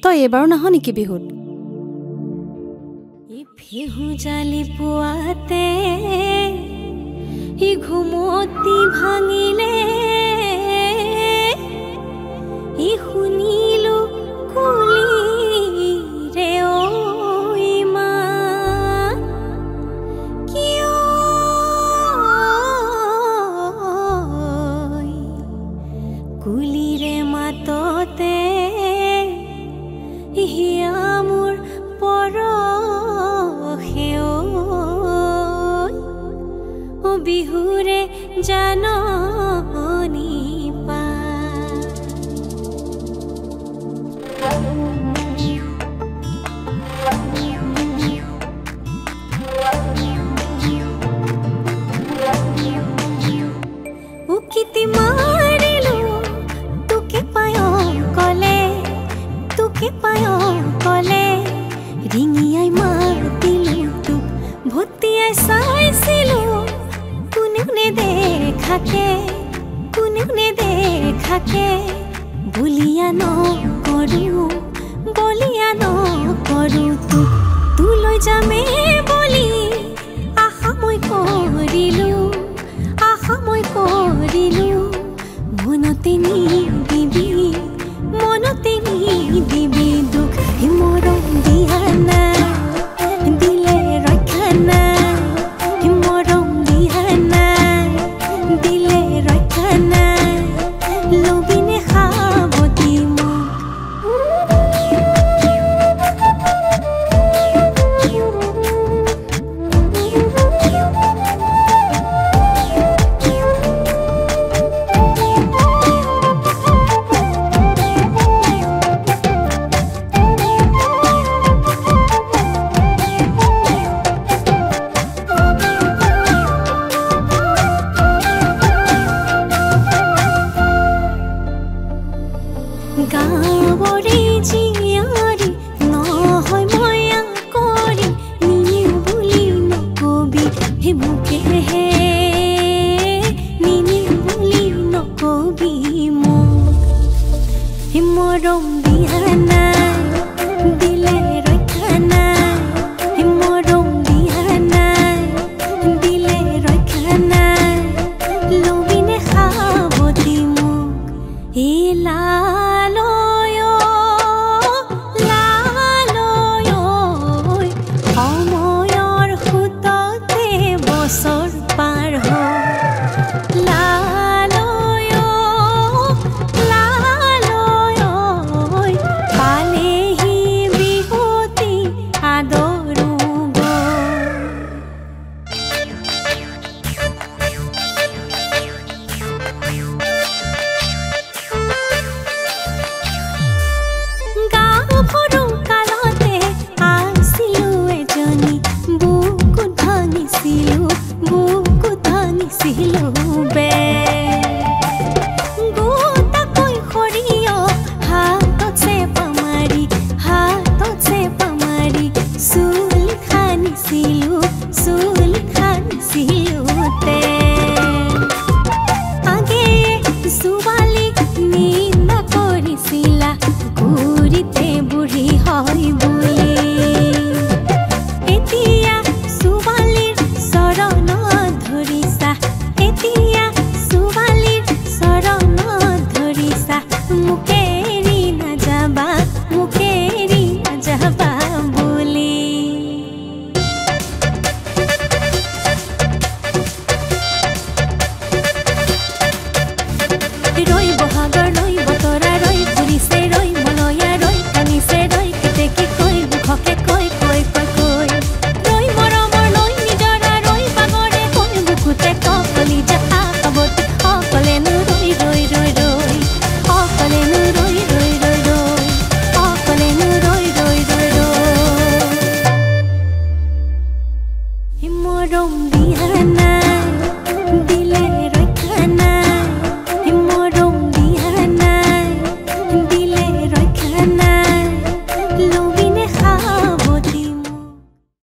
তই এবাৰো নাহ নেকি বিহুত? বিহু জালি পুৱাতে ই ঘুমতি ভাঙিলে ই শুনিলো কুলিৰে কুলিৰে মাততে হিয়া মোৰ পৰহে বিহুৰে জাননী পা উকিতি মাৰিলো তোকে পায় কলে ৰিঙিয়াই মাতিলো তোক ভটিয়াই চাইছিলো কোনেও নেদেখাকে বলিয়া নকৰো তোক তোলৈ যামে বুলি আশা মই কৰিলো মনতে নিদিবি দুখ মৰম দিয়া নাই দিলে ৰক্ষা নাই মৰম দিয়া নাই দিলে ৰক্ষা নাই লবিনে সাৱতি গাঁৱৰে জীয়াৰী নহয় ময়া কৰি নিনিও বুলি নকবি হে মোকেহে নিনিও বুলি নকবি মোক হে মৰম দিয়া নাই দিলে ৰক্ষা নাই হে মৰম দিয়া নাই দিলে ৰক্ষা নাই লবিনে সাৱতি মোক সময়ৰ সুততে বছৰ পাৰ পালেহি বিহুতি আদৰো গাঁও কালতে আছিলো এজনী বুকু ভাঙিছিলো বে গোটাকৈ সৰিয়হ হাতত চেপা মাৰি চুল খানিছিলো আগে ছোৱালীক নিন্দা কৰিছিলা ঘূৰিতে বুঢ়ী হয় বুলি এতিয়া ছোৱালীৰ চৰণত ধৰিছা মোকে এৰি নাযাবা বুলি ৰৈ বহাগৰ ৰৈ বতৰা ৰৈ ফুৰিছে ৰৈ মলয়া ৰৈ কানিছে ৰৈ কেতেকী কৈ মুখকে কৈ ৰৈ মৰমৰ ৰৈ নিজৰা ৰৈ বাগৰে কৈ বুকুতে কলি যাহা পাবতি অকলেনো ৰৈ অকলেনো ৰৈ অকলেনো ৰৈ মৰম দিয়া নাই